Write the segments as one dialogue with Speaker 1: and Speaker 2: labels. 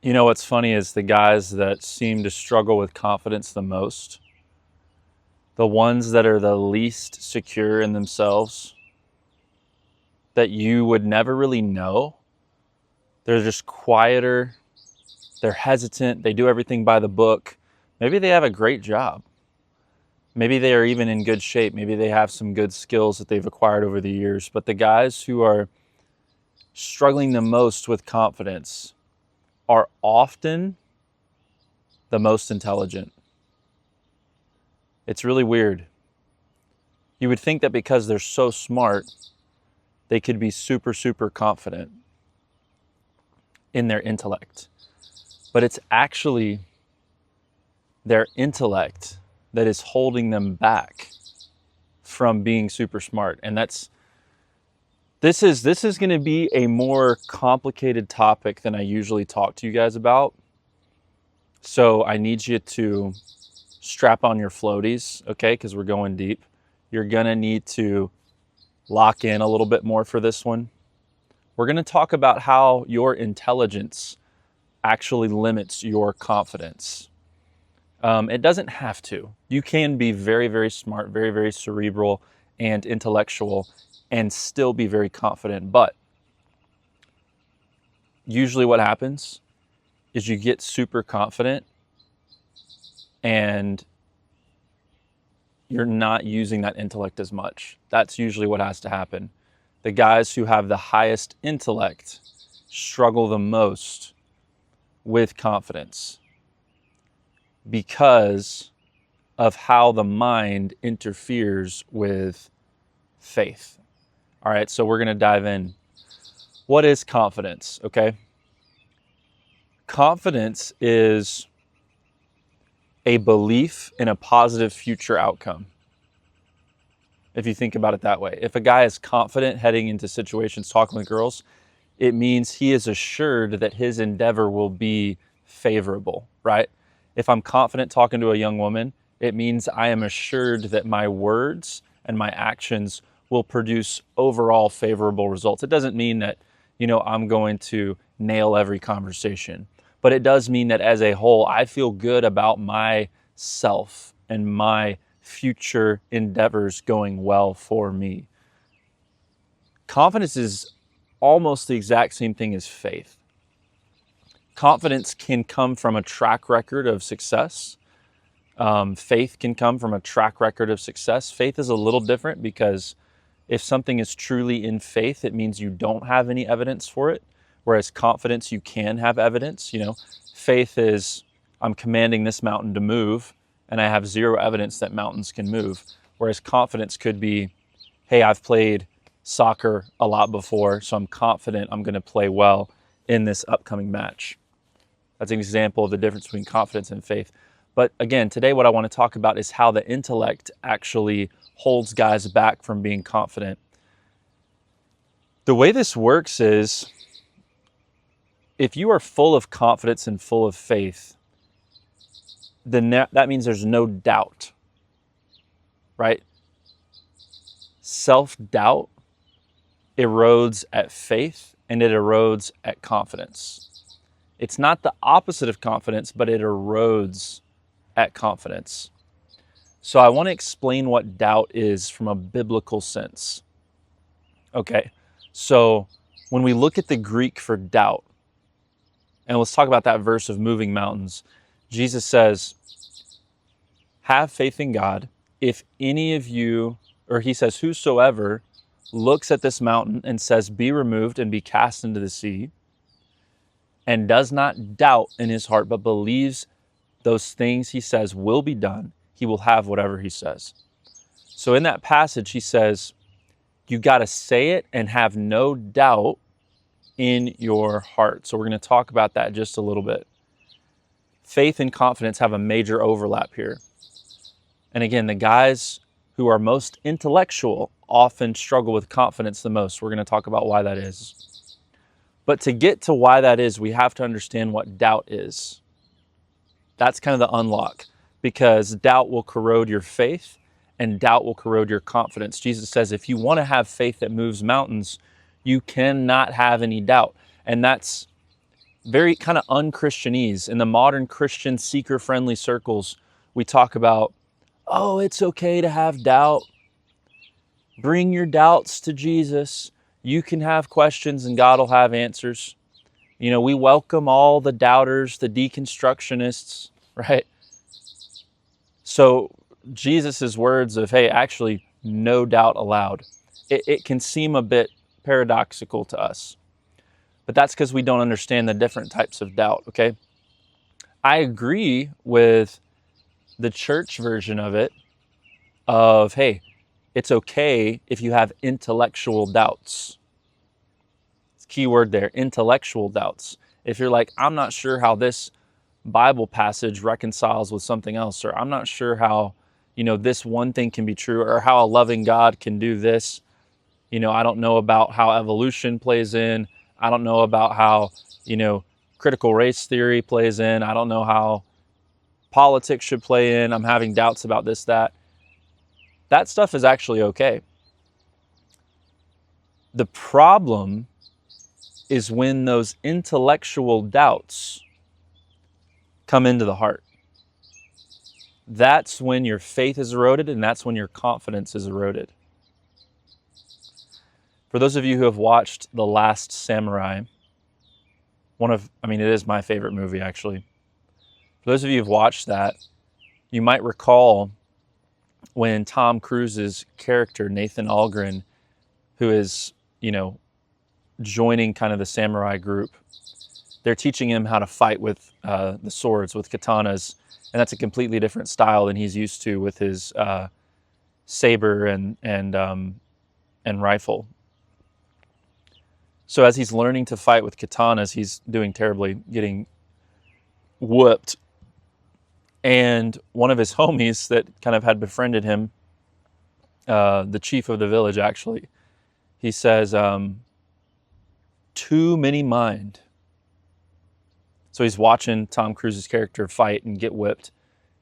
Speaker 1: You know what's funny is the guys that seem to struggle with confidence the most, the ones that are the least secure in themselves, that you would never really know. They're just quieter, they're hesitant, they do everything by the book. Maybe they have a great job. Maybe they are even in good shape. Maybe they have some good skills that they've acquired over the years. But the guys who are struggling the most with confidence are often the most intelligent. It's really weird. You would think that because they're so smart, they could be super, super confident in their intellect. But it's actually their intellect that is holding them back from being super smart. And this is going to be a more complicated topic than I usually talk to you guys about. So I need you to strap on your floaties, okay? Because we're going deep. You're going to need to lock in a little bit more for this one. We're going to talk about how your intelligence actually limits your confidence. It doesn't have to. You can be very, very smart, very, very cerebral and intellectual and still be very confident. But usually what happens is you get super confident and you're not using that intellect as much. That's usually what has to happen. The guys who have the highest intellect struggle the most with confidence because of how the mind interferes with faith. All right, so we're going to dive in. What is confidence? Okay. Confidence is a belief in a positive future outcome. If you think about it that way, if a guy is confident heading into situations talking with girls, it means he is assured that his endeavor will be favorable, right? If I'm confident talking to a young woman, it means I am assured that my words and my actions will produce overall favorable results. It doesn't mean that, I'm going to nail every conversation, but it does mean that as a whole, I feel good about myself and my future endeavors going well for me. Confidence is almost the exact same thing as faith. Confidence can come from a track record of success. Faith can come from a track record of success. Faith is a little different because if something is truly in faith, it means you don't have any evidence for it. Whereas confidence, you can have evidence. Faith is, I'm commanding this mountain to move, and I have zero evidence that mountains can move. Whereas confidence could be, hey, I've played soccer a lot before, so I'm confident I'm going to play well in this upcoming match. That's an example of the difference between confidence and faith. But again, today what I want to talk about is how the intellect actually holds guys back from being confident. The way this works is, if you are full of confidence and full of faith, then that means there's no doubt, right? Self-doubt erodes at faith and it erodes at confidence. It's not the opposite of confidence, but it erodes at confidence. So I want to explain what doubt is from a biblical sense. Okay, so when we look at the Greek for doubt, and let's talk about that verse of moving mountains, Jesus says, have faith in God. If any of you, or he says, whosoever looks at this mountain and says, be removed and be cast into the sea, and does not doubt in his heart, but believes those things he says will be done, he will have whatever he says. So in that passage, he says, you got to say it and have no doubt in your heart. So we're going to talk about that just a little bit. Faith and confidence have a major overlap here. And again, the guys who are most intellectual often struggle with confidence the most. We're going to talk about why that is. But to get to why that is, we have to understand what doubt is. That's kind of the unlock, because doubt will corrode your faith and doubt will corrode your confidence. Jesus says, if you want to have faith that moves mountains, you cannot have any doubt. And that's very kind of un-Christianese. In the modern Christian seeker-friendly circles, we talk about, oh, it's okay to have doubt. Bring your doubts to Jesus. You can have questions and God will have answers. You know, we welcome all the doubters, the deconstructionists, right? So Jesus's words of, hey, actually, no doubt allowed. It can seem a bit paradoxical to us, but that's because we don't understand the different types of doubt, okay? I agree with the church version of it, of, hey, it's okay if you have intellectual doubts. It's a key word there, intellectual doubts. If you're like, I'm not sure how this Bible passage reconciles with something else, or I'm not sure how, this one thing can be true, or how a loving God can do this. I don't know about how evolution plays in. I don't know about how, critical race theory plays in. I don't know how politics should play in. I'm having doubts about this, that. That stuff is actually okay. The problem is when those intellectual doubts come into the heart. That's when your faith is eroded, and that's when your confidence is eroded. For those of you who have watched The Last Samurai, it is my favorite movie, actually. For those of you who've watched that, you might recall when Tom Cruise's character, Nathan Algren, who is, joining kind of the samurai group, they're teaching him how to fight with the swords, with katanas, and that's a completely different style than he's used to with his saber and rifle. So as he's learning to fight with katanas, he's doing terribly, getting whooped. And one of his homies that kind of had befriended him, the chief of the village actually, he says, too many mind. So he's watching Tom Cruise's character fight and get whipped.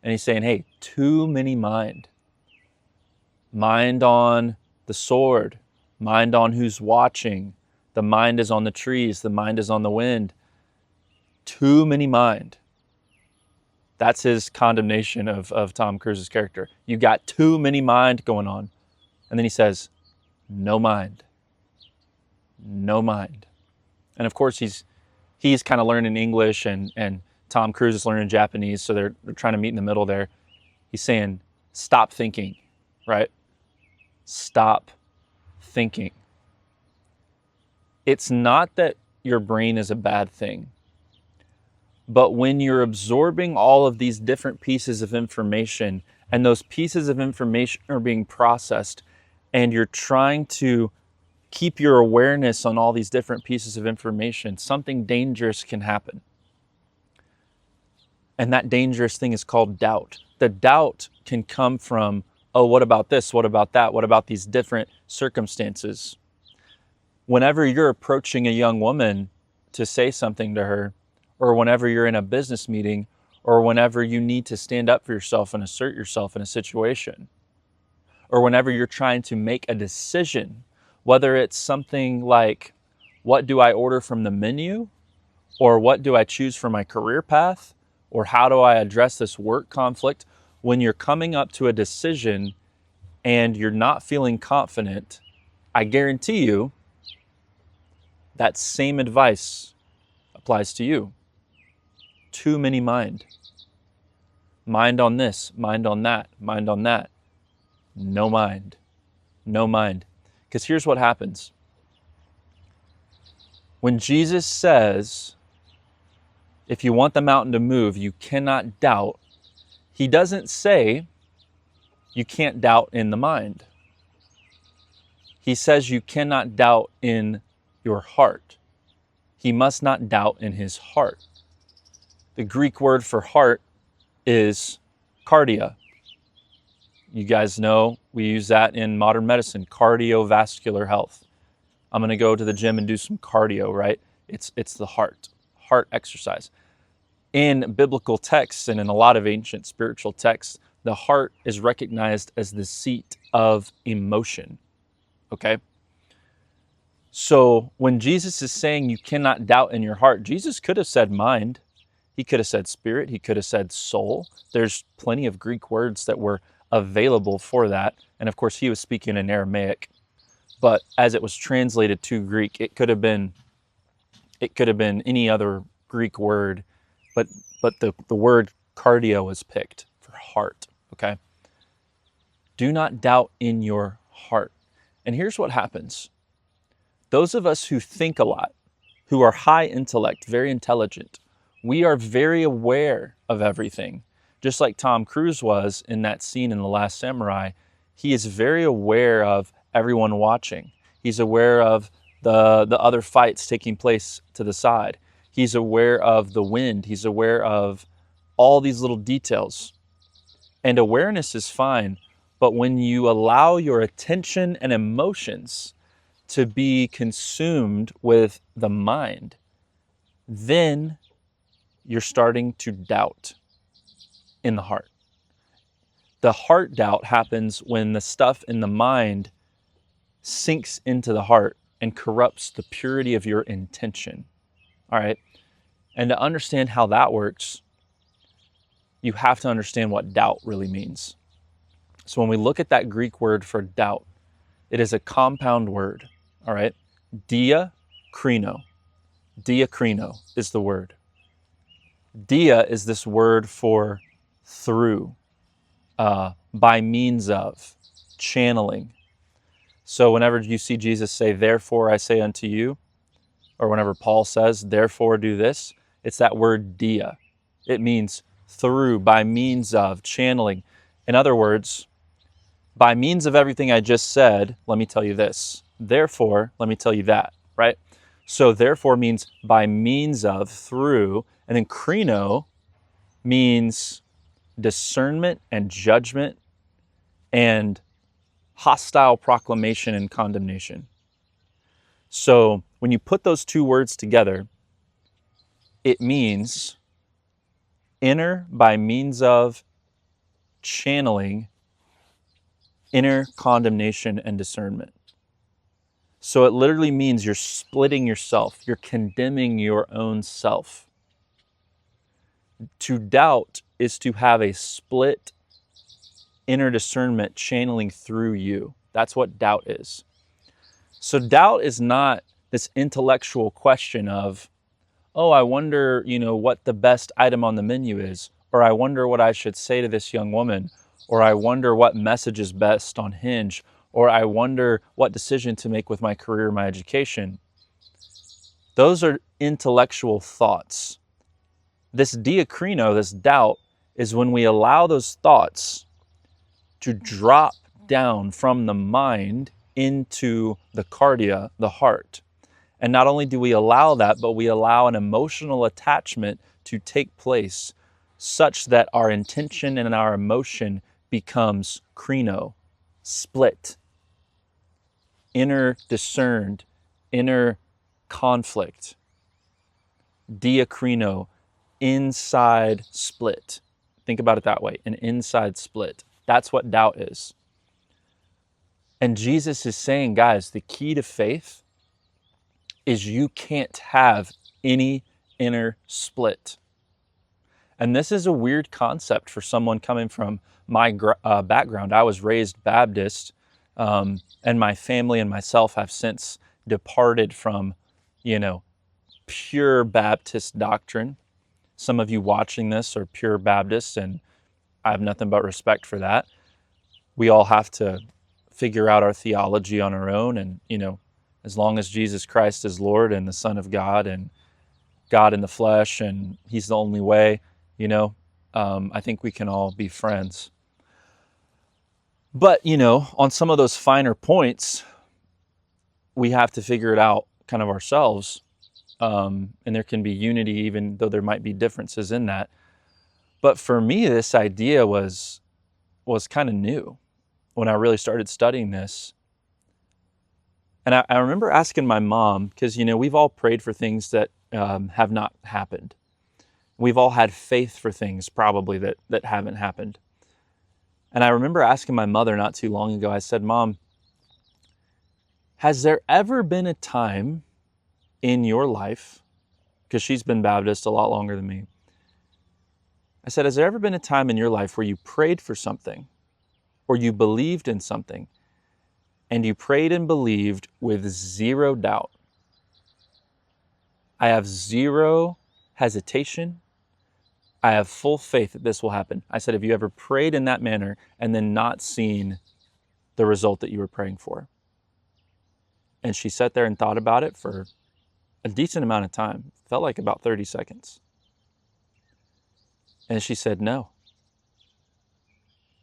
Speaker 1: And he's saying, hey, too many mind. Mind on the sword. Mind on who's watching. The mind is on the trees. The mind is on the wind. Too many mind. That's his condemnation of Tom Cruise's character. You got too many mind going on. And then he says, no mind. No mind. And of course, he's kind of learning English and Tom Cruise is learning Japanese, so they're trying to meet in the middle there. He's saying, stop thinking, right? Stop thinking. It's not that your brain is a bad thing, but when you're absorbing all of these different pieces of information, and those pieces of information are being processed, and you're trying to keep your awareness on all these different pieces of information, something dangerous can happen. And that dangerous thing is called doubt. The doubt can come from, oh, what about this? What about that? What about these different circumstances? Whenever you're approaching a young woman to say something to her, or whenever you're in a business meeting, or whenever you need to stand up for yourself and assert yourself in a situation, or whenever you're trying to make a decision, whether it's something like, what do I order from the menu? Or what do I choose for my career path? Or how do I address this work conflict? When you're coming up to a decision and you're not feeling confident, I guarantee you that same advice applies to you. Too many mind. Mind on this, mind on that, mind on that. No mind. No mind. Because here's what happens. When Jesus says, if you want the mountain to move, you cannot doubt, he doesn't say you can't doubt in the mind. He says you cannot doubt in your heart. He must not doubt in his heart. The Greek word for heart is cardia. You guys know we use that in modern medicine, cardiovascular health. I'm going to go to the gym and do some cardio, right? It's the heart exercise. In biblical texts and in a lot of ancient spiritual texts, the heart is recognized as the seat of emotion, okay? So when Jesus is saying you cannot doubt in your heart, Jesus could have said mind. He could have said spirit. He could have said soul. There's plenty of Greek words that were available for that. And of course, he was speaking in Aramaic. But as it was translated to Greek, it could have been any other Greek word, but the word cardia was picked for heart. Okay. Do not doubt in your heart. And here's what happens. Those of us who think a lot, who are high intellect, very intelligent, we are very aware of everything. Just like Tom Cruise was in that scene in The Last Samurai, he is very aware of everyone watching. He's aware of the other fights taking place to the side. He's aware of the wind. He's aware of all these little details. And awareness is fine, but when you allow your attention and emotions to be consumed with the mind, then you're starting to doubt in the heart. The heart doubt happens when the stuff in the mind sinks into the heart and corrupts the purity of your intention. All right? And to understand how that works, you have to understand what doubt really means. So when we look at that Greek word for doubt, it is a compound word. All right? Diakrino. Diakrino is the word. Dia is this word for through, by means of, channeling. So whenever you see Jesus say, therefore I say unto you, or whenever Paul says, therefore do this, it's that word dia. It means through, by means of, channeling. In other words, by means of everything I just said, let me tell you this. Therefore, let me tell you that, right? So therefore means by means of, through, and then krino means discernment and judgment and hostile proclamation and condemnation. So when you put those two words together, it means inner by means of, channeling, inner condemnation and discernment. So it literally means you're splitting yourself. You're condemning your own self. To doubt is to have a split inner discernment channeling through you. That's what doubt is. So doubt is not this intellectual question of, oh, I wonder, what the best item on the menu is, or I wonder what I should say to this young woman, or I wonder what message is best on Hinge, or I wonder what decision to make with my career, my education. Those are intellectual thoughts. This diakrino, this doubt, is when we allow those thoughts to drop down from the mind into the cardia, the heart. And not only do we allow that, but we allow an emotional attachment to take place such that our intention and our emotion becomes krino, split, inner discerned, inner conflict, diakrino, inside split. Think about it that way, an inside split. That's what doubt is. And Jesus is saying, guys, the key to faith is you can't have any inner split. And this is a weird concept for someone coming from my background. I was raised Baptist, and my family and myself have since departed from, pure Baptist doctrine. Some of you watching this are pure Baptists, and I have nothing but respect for that. We all have to figure out our theology on our own, and, as long as Jesus Christ is Lord and the Son of God and God in the flesh, and He's the only way, I think we can all be friends. But, on some of those finer points, we have to figure it out kind of ourselves. And there can be unity even though there might be differences in that. But for me, this idea was kind of new when I really started studying this. And I remember asking my mom, because, we've all prayed for things that have not happened. We've all had faith for things probably that haven't happened. And I remember asking my mother not too long ago, I said, Mom, Has there ever been a time in your life, because she's been Baptist a lot longer than me, I said, has there ever been a time in your life where you prayed for something or you believed in something and you prayed and believed with zero doubt? I have zero hesitation. I have full faith that this will happen. I said, have you ever prayed in that manner and then not seen the result that you were praying for? And she sat there and thought about it for a decent amount of time. Felt like about 30 seconds. And she said no.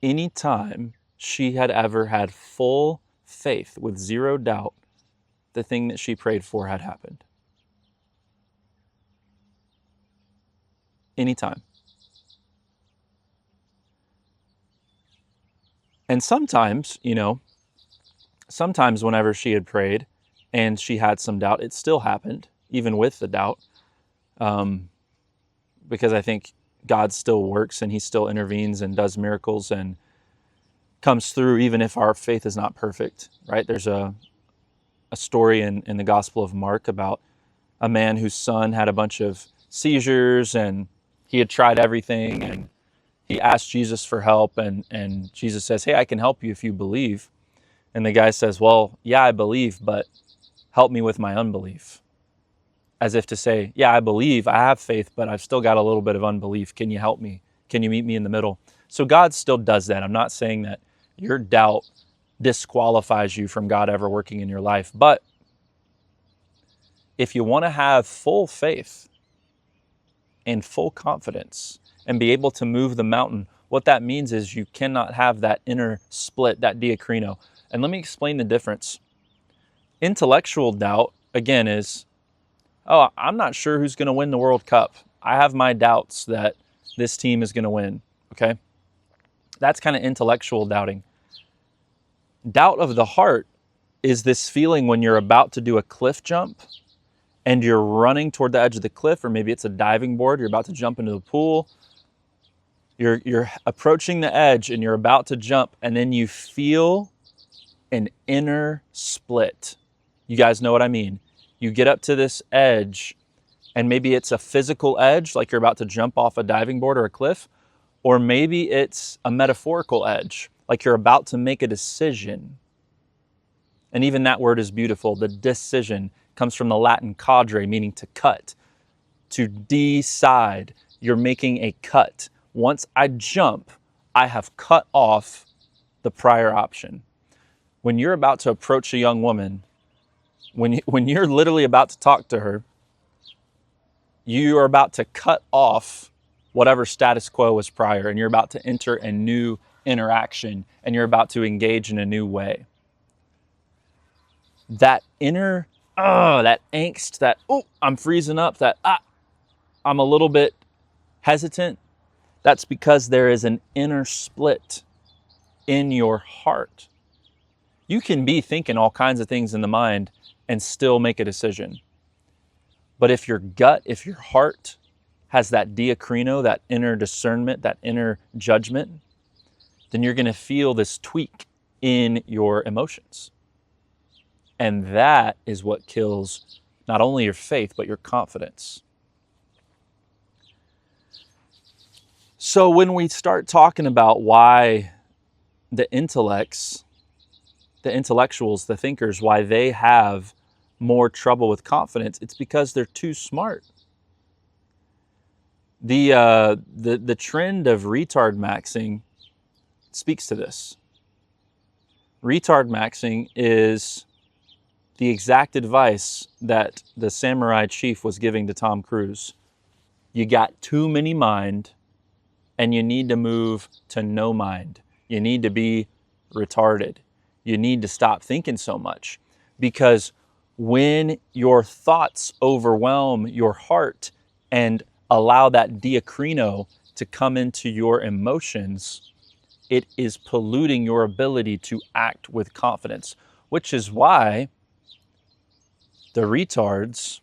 Speaker 1: Anytime she had ever had full faith with zero doubt, the thing that she prayed for had happened. Anytime. And sometimes, sometimes whenever she had prayed and she had some doubt, it still happened, even with the doubt, because I think God still works and he still intervenes and does miracles and comes through even if our faith is not perfect, right? There's a story in the Gospel of Mark about a man whose son had a bunch of seizures and he had tried everything and he asked Jesus for help and Jesus says, hey, I can help you if you believe. And the guy says, well, yeah, I believe, but help me with my unbelief. As if to say, yeah, I believe, I have faith, but I've still got a little bit of unbelief. Can you help me? Can you meet me in the middle? So God still does that. I'm not saying that your doubt disqualifies you from God ever working in your life. But if you want to have full faith and full confidence and be able to move the mountain, what that means is you cannot have that inner split, that diacrino. And let me explain the difference. Intellectual doubt, again, is, oh, I'm not sure who's going to win the World Cup. I have my doubts that this team is going to win, okay? That's kind of intellectual doubting. Doubt of the heart is this feeling when you're about to do a cliff jump and you're running toward the edge of the cliff, or maybe it's a diving board, you're about to jump into the pool. You're approaching the edge and you're about to jump, and then you feel an inner split. You guys know what I mean. You get up to this edge, and maybe it's a physical edge, like you're about to jump off a diving board or a cliff, or maybe it's a metaphorical edge, like you're about to make a decision. And even that word is beautiful. The decision comes from the Latin cadre, meaning to cut, to decide. You're making a cut. Once I jump, I have cut off the prior option. When you're about to approach a young woman, when you're literally about to talk to her, you are about to cut off whatever status quo was prior, and you're about to enter a new interaction, and you're about to engage in a new way. That inner, that angst, that, I'm freezing up, that, I'm a little bit hesitant, that's because there is an inner split in your heart. You can be thinking all kinds of things in the mind and still make a decision. But if your gut, if your heart has that diacrino, that inner discernment, that inner judgment, then you're going to feel this tweak in your emotions. And that is what kills not only your faith, but your confidence. So when we start talking about why the intellectuals, the thinkers, why they have more trouble with confidence, it's because they're too smart. The trend of retard maxing speaks to this. Retard maxing is the exact advice that the samurai chief was giving to Tom Cruise. You got too many mind, and you need to move to no mind. You need to be retarded. You need to stop thinking so much, because when your thoughts overwhelm your heart and allow that diacrino to come into your emotions, it is polluting your ability to act with confidence, which is why the retards,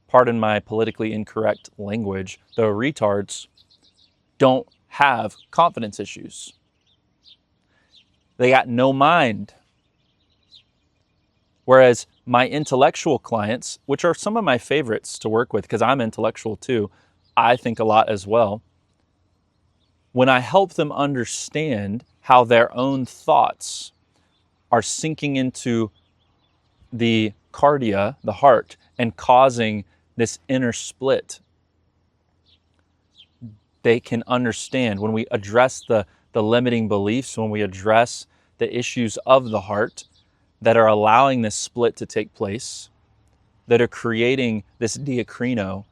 Speaker 1: pardon my politically incorrect language, the retards don't have confidence issues. They got no mind. Whereas my intellectual clients, which are some of my favorites to work with because I'm intellectual too, I think a lot as well. When I help them understand how their own thoughts are sinking into the cardia, the heart, and causing this inner split, they can understand. When we address the limiting beliefs, when we address the issues of the heart that are allowing this split to take place, that are creating this diacrino,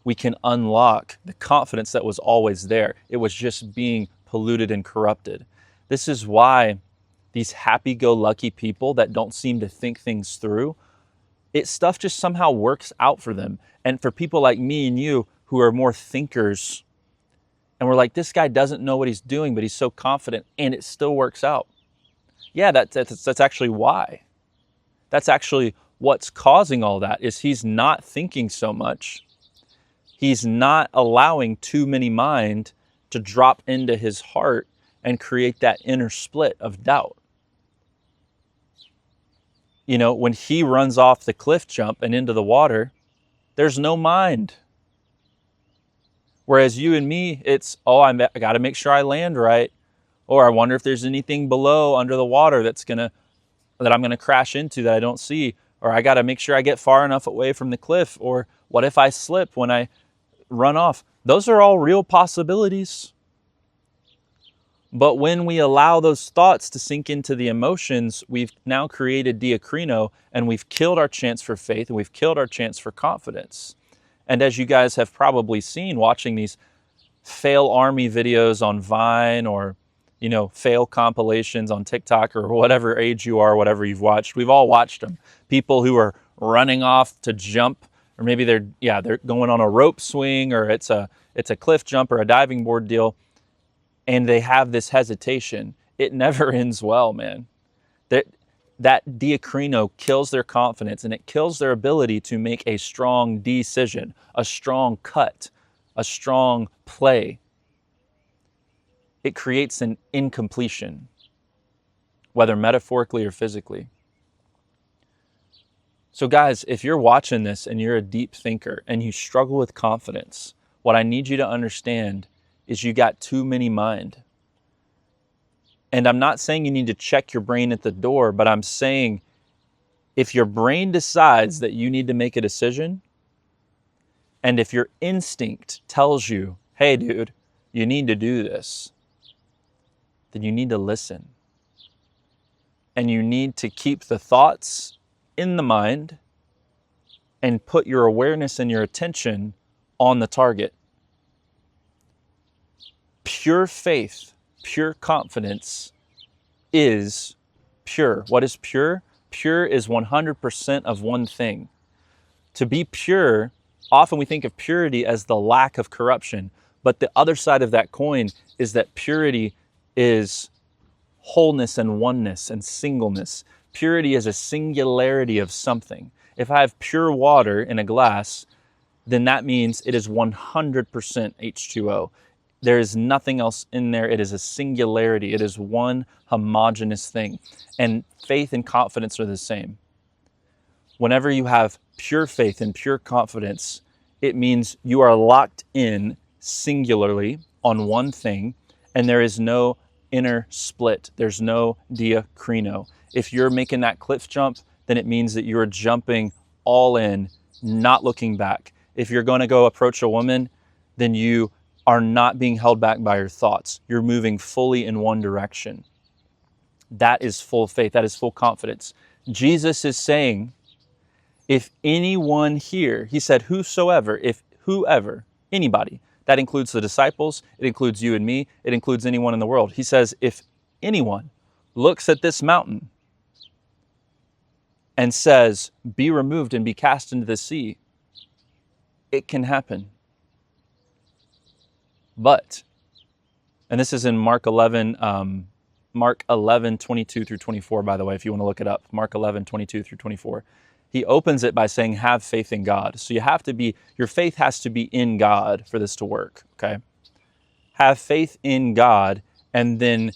Speaker 1: we can unlock the confidence that was always there. It was just being polluted and corrupted. This is why these happy-go-lucky people that don't seem to think things through, stuff just somehow works out for them. And for people like me and you who are more thinkers, and we're like, this guy doesn't know what he's doing, but he's so confident, and it still works out. Yeah, that's actually why. That's actually what's causing all that, is he's not thinking so much. He's not allowing too many mind to drop into his heart and create that inner split of doubt. You know, when he runs off the cliff jump and into the water, there's no mind. Whereas you and me, it's, oh, I got to make sure I land right. Or I wonder if there's anything below under the water that I'm going to crash into that I don't see. Or I got to make sure I get far enough away from the cliff. Or what if I slip when I run off? Those are all real possibilities. But when we allow those thoughts to sink into the emotions, we've now created diacrino, and we've killed our chance for faith, and we've killed our chance for confidence. And as you guys have probably seen watching these fail army videos on Vine, or, you know, fail compilations on TikTok, or whatever age you are, whatever you've watched, we've all watched them. People who are running off to jump, or maybe they're going on a rope swing, or it's a cliff jump or a diving board deal, and they have this hesitation. It never ends well, man. That diacrino kills their confidence, and it kills their ability to make a strong decision, a strong cut, a strong play. It creates an incompletion, whether metaphorically or physically. So guys, if you're watching this and you're a deep thinker and you struggle with confidence, what I need you to understand is you got too many mind. And I'm not saying you need to check your brain at the door, but I'm saying if your brain decides that you need to make a decision, and if your instinct tells you, hey dude, you need to do this, then you need to listen. And you need to keep the thoughts in the mind and put your awareness and your attention on the target. Pure faith, pure confidence is pure. What is pure? Pure is 100% of one thing. To be pure, often we think of purity as the lack of corruption, but the other side of that coin is that purity is wholeness and oneness and singleness. Purity is a singularity of something. If I have pure water in a glass, then that means it is 100% H2O. There is nothing else in there. It is a singularity. It is one homogeneous thing. And faith and confidence are the same. Whenever you have pure faith and pure confidence, it means you are locked in singularly on one thing, and there is no inner split. There's no diacrino. If you're making that cliff jump, then it means that you're jumping all in, not looking back. If you're going to go approach a woman, then you are not being held back by your thoughts. You're moving fully in one direction. That is full faith. That is full confidence. Jesus is saying, if anyone here, he said, whosoever, if whoever, anybody, that includes the disciples, it includes you and me, it includes anyone in the world. He says, if anyone looks at this mountain and says, be removed and be cast into the sea, it can happen. But, and this is in Mark 11, 22 through 24, by the way, if you want to look it up, Mark 11, 22 through 24. He opens it by saying, have faith in God. So your faith has to be in God for this to work, okay? Have faith in God, and then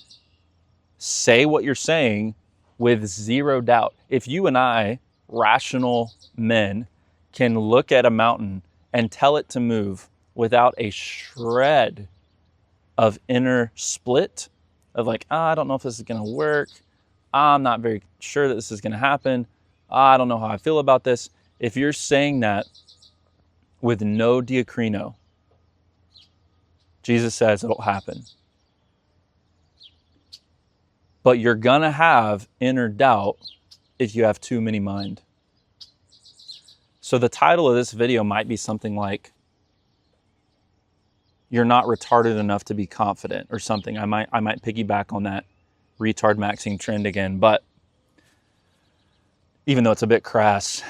Speaker 1: say what you're saying with zero doubt. If you and I, rational men, can look at a mountain and tell it to move without a shred of inner split of like, I don't know if this is going to work. I'm not very sure that this is going to happen. I don't know how I feel about this. If you're saying that with no diacrino, Jesus says it'll happen. But you're going to have inner doubt if you have too many mind. So the title of this video might be something like, "You're not retarded enough to be confident," or something. I might piggyback on that retard maxing trend again, but even though it's a bit crass,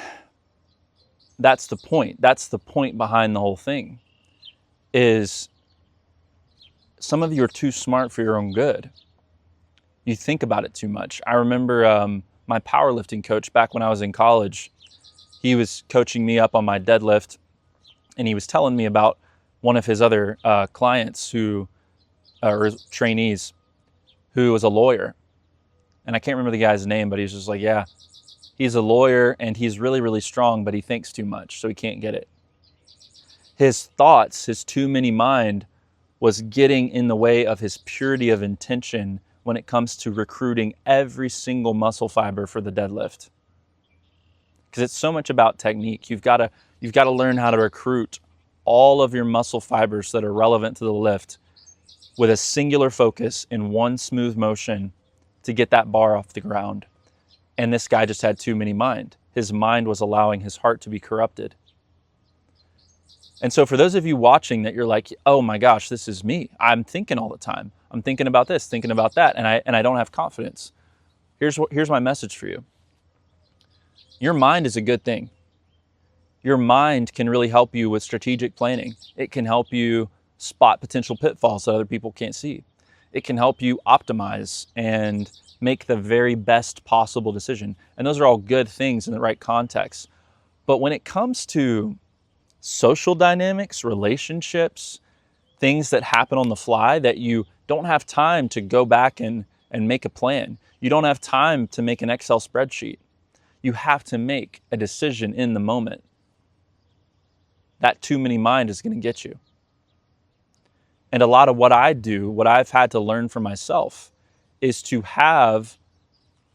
Speaker 1: that's the point. That's the point behind the whole thing, is some of you are too smart for your own good. You think about it too much. I remember my powerlifting coach back when I was in college. He was coaching me up on my deadlift, and he was telling me about one of his other clients or trainees, who was a lawyer. And I can't remember the guy's name, but he was just like, yeah, he's a lawyer and he's really, really strong, but he thinks too much, so he can't get it. His thoughts, his too many mind, was getting in the way of his purity of intention when it comes to recruiting every single muscle fiber for the deadlift. Because it's so much about technique. You've got to learn how to recruit all of your muscle fibers that are relevant to the lift with a singular focus in one smooth motion to get that bar off the ground. And this guy just had too many mind. His mind was allowing his heart to be corrupted. And so for those of you watching that you're like, oh my gosh, this is me. I'm thinking all the time. I'm thinking about this, thinking about that, and I don't have confidence. Here's my message for you. Your mind is a good thing. Your mind can really help you with strategic planning. It can help you spot potential pitfalls that other people can't see. It can help you optimize and make the very best possible decision. And those are all good things in the right context. But when it comes to social dynamics, relationships, things that happen on the fly that you don't have time to go back and make a plan. You don't have time to make an Excel spreadsheet. You have to make a decision in the moment. That too many mind is going to get you. And a lot of what I do, what I've had to learn for myself, is to have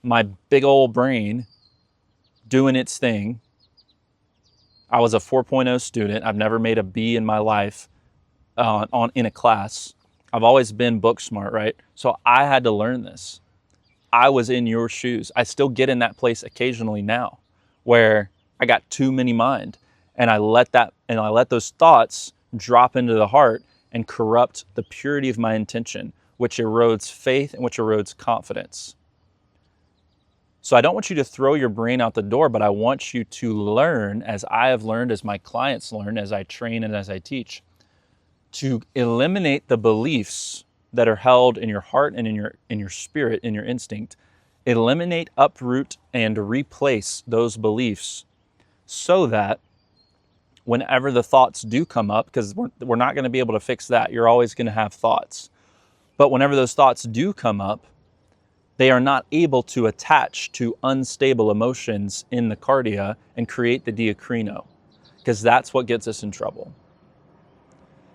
Speaker 1: my big old brain doing its thing. I was a 4.0 student. I've never made a B in my life in a class. I've always been book smart, right? So I had to learn this. I was in your shoes. I still get in that place occasionally now where I got too many mind, and I let those thoughts drop into the heart and corrupt the purity of my intention, which erodes faith and which erodes confidence. So I don't want you to throw your brain out the door, but I want you to learn, as I have learned, as my clients learn, as I train and as I teach, to eliminate the beliefs that are held in your heart and in your spirit, in your instinct. Eliminate, uproot, and replace those beliefs so that whenever the thoughts do come up, because we're not going to be able to fix that. You're always going to have thoughts. But whenever those thoughts do come up, they are not able to attach to unstable emotions in the cardia and create the diacrino, because that's what gets us in trouble.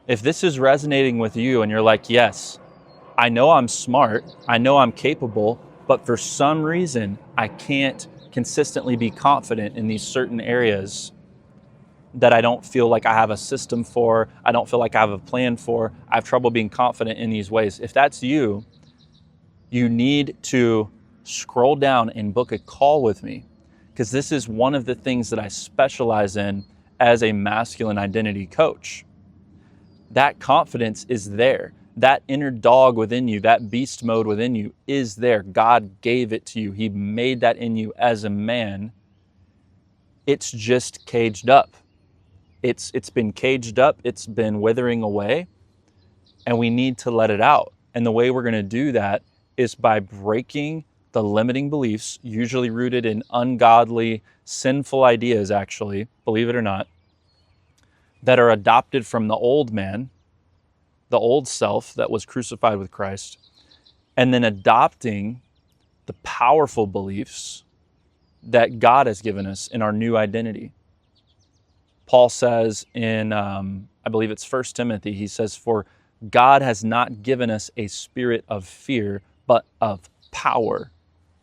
Speaker 1: If this is resonating with you and you're like, yes, I know I'm smart, I know I'm capable, but for some reason, I can't consistently be confident in these certain areas that I don't feel like I have a system for, I don't feel like I have a plan for, I have trouble being confident in these ways. If that's you, you need to scroll down and book a call with me, because this is one of the things that I specialize in as a masculine identity coach. That confidence is there. That inner dog within you, that beast mode within you is there. God gave it to you. He made that in you as a man. It's just caged up. It's been caged up. It's been withering away, and we need to let it out. And the way we're going to do that is by breaking the limiting beliefs, usually rooted in ungodly, sinful ideas, actually, believe it or not, that are adopted from the old man, the old self that was crucified with Christ, and then adopting the powerful beliefs that God has given us in our new identity. Paul says in, I believe it's 1 Timothy, he says, "For God has not given us a spirit of fear, but of power,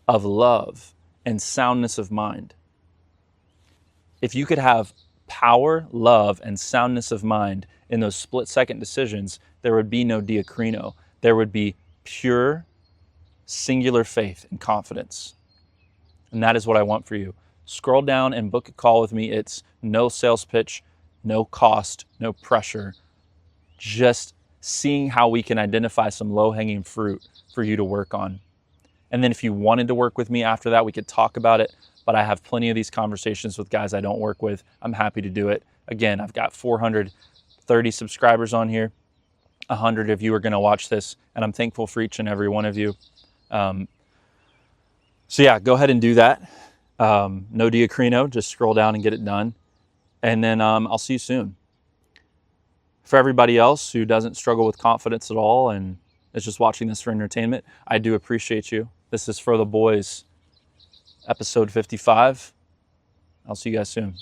Speaker 1: of love, and soundness of mind." If you could have power, love, and soundness of mind in those split-second decisions, there would be no diacrino. There would be pure, singular faith and confidence. And that is what I want for you. Scroll down and book a call with me. It's no sales pitch, no cost, no pressure. Just seeing how we can identify some low-hanging fruit for you to work on. And then if you wanted to work with me after that, we could talk about it. But I have plenty of these conversations with guys I don't work with. I'm happy to do it. Again, I've got 430 subscribers on here. 100 of you are going to watch this, and I'm thankful for each and every one of you. So yeah, go ahead and do that. No diacrino, just scroll down and get it done. And then I'll see you soon. For everybody else who doesn't struggle with confidence at all and is just watching this for entertainment, I do appreciate you. This is For the Boys, episode 55. I'll see you guys soon.